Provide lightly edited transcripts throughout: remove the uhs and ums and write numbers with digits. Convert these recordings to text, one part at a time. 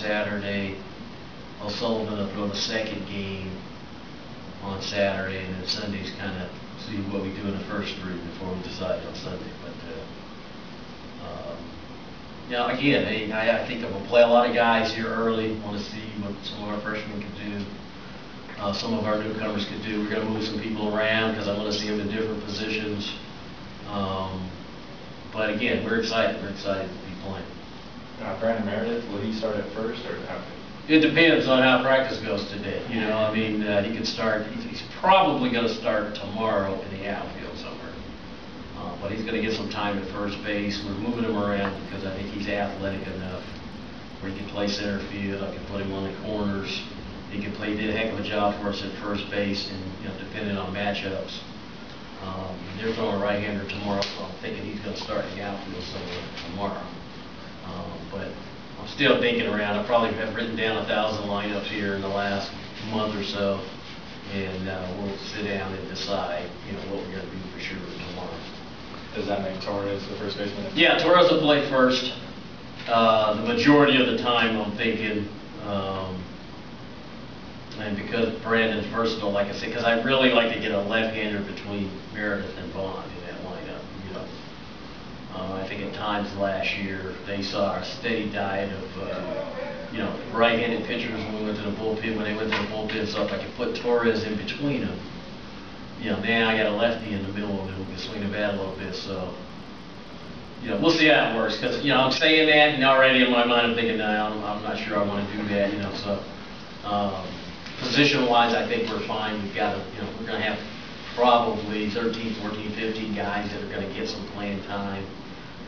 Saturday. O'Sullivan will throw the second game on Saturday, and then Sunday's kind of see what we do in the first three before we decide on Sunday. But again, I think I'm going to play a lot of guys here early. Want to see what some of our freshmen can do. Some of our newcomers could do. We're going to move some people around because I want to see them in different positions. But again, we're excited. We're excited to be playing. Brandon Meredith, will he start at first or how? It depends on how practice goes today. You know, I mean, he could start. He's probably going to start tomorrow in the outfield somewhere. But he's going to get some time at first base. We're moving him around because I think he's athletic enough where he can play center field. I can put him on the corners. He can play. Did a heck of a job for us at first base, and depending on matchups. They're throwing a right-hander tomorrow, so I'm thinking he's going to start in the outfield somewhere tomorrow. But I'm still thinking around. I probably have written down 1,000 lineups here in the last month or so, and we'll sit down and decide, what we're going to do for sure tomorrow. Does that make Torres the first baseman? Yeah, Torres will play first. The majority of the time, I'm thinking, and because Brandon's versatile, like I said, because I really like to get a left-hander between Meredith and Vaughn in that lineup. I think at times last year they saw a steady diet of right-handed pitchers when we went to the bullpen. When they went to the bullpen, so if I could put Torres in between them, now I got a lefty in the middle of it who can swing the bat a little bit. So we'll see how it works. Because I'm saying that, and already in my mind I'm thinking, no, I'm not sure I want to do that. So position-wise, I think we're fine. We've got we're going to have probably 13, 14, 15 guys that are going to get some playing time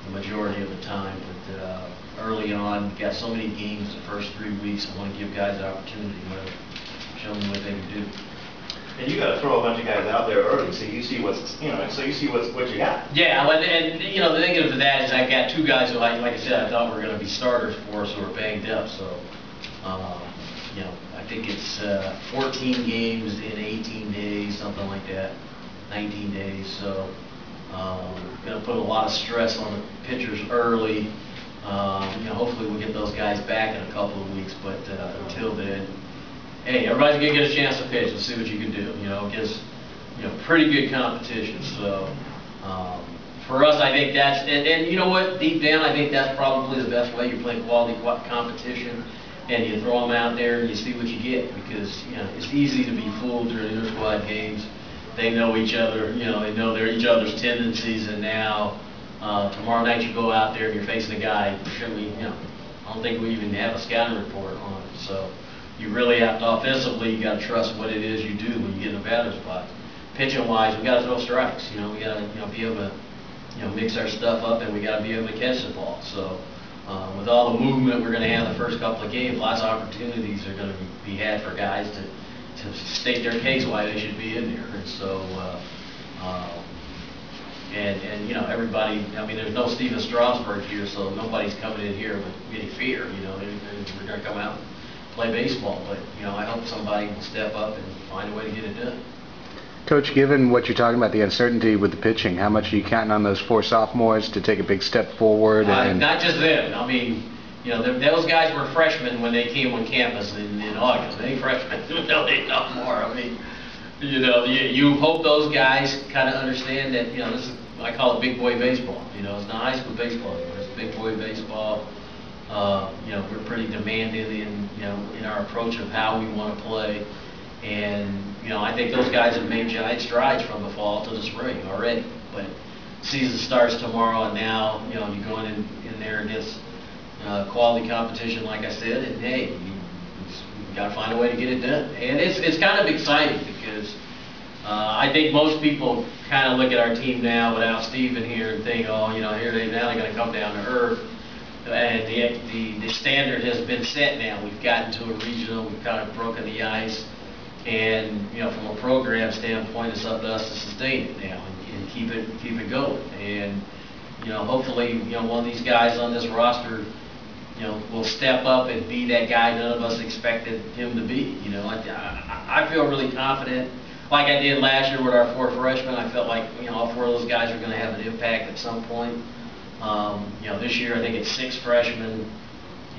the majority of the time. But early on, we've got so many games the first 3 weeks. I want to give guys the opportunity to show them what they can do. And you got to throw a bunch of guys out there early, so you see what's what you got. Yeah, and the negative to that is I got two guys who, like I said, I thought were going to be starters for us who are banged up. So, I think it's 14 games in 18 days, something like that, 19 days. So, going to put a lot of stress on the pitchers early. Hopefully we'll get those guys back in a couple of weeks, but until then, hey, everybody's going to get a chance to pitch and see what you can do. It gives, pretty good competition. So, for us, I think that's, and you know what, deep down, I think that's probably the best way. You're playing quality competition, and you throw them out there and you see what you get, because, it's easy to be fooled during inter-squad games. They know each other, they know each other's tendencies, and now, tomorrow night you go out there and you're facing a guy, I don't think we even have a scouting report on it. So, you really have to, offensively, you got to trust what it is you do when you get in the batter's box. Pitching wise, we got to throw strikes. We got to be able to mix our stuff up, and we got to be able to catch the ball. So with all the movement we're going to have the first couple of games, lots of opportunities are going to be had for guys to state their case why they should be in there. And so everybody, there's no Steven Strasburg here, so nobody's coming in here with any fear. We're going to come out and play baseball, but I hope somebody will step up and find a way to get it done. Coach, given what you're talking about, the uncertainty with the pitching, how much are you counting on those 4 sophomores to take a big step forward? Not just them. Those guys were freshmen when they came on campus in August. They ain't freshmen. They know more. You hope those guys kind of understand that, this is, I call it big boy baseball. It's not high school baseball anymore. It's big boy baseball. We're pretty demanding in our approach of how we want to play. And, I think those guys have made giant strides from the fall to the spring already. But season starts tomorrow, and now, you're going in there against quality competition, like I said, and hey, you got to find a way to get it done. And it's kind of exciting because I think most people kind of look at our team now without Steven here and think, now they're going to come down to earth. And the standard has been set now. We've gotten to a regional. We've kind of broken the ice. And, from a program standpoint, it's up to us to sustain it now and keep it going. And, hopefully, one of these guys on this roster, will step up and be that guy none of us expected him to be. I feel really confident. Like I did last year with our 4 freshmen, I felt like, all 4 of those guys are going to have an impact at some point. This year I think it's 6 freshmen,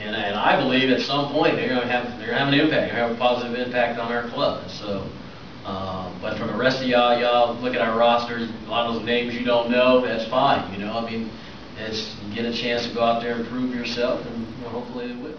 And I believe at some point they're gonna have an impact, they're gonna have a positive impact on our club. So, but for the rest of y'all look at our rosters, a lot of those names you don't know, that's fine, you know, I mean, it's get a chance to go out there and prove yourself, and hopefully they will.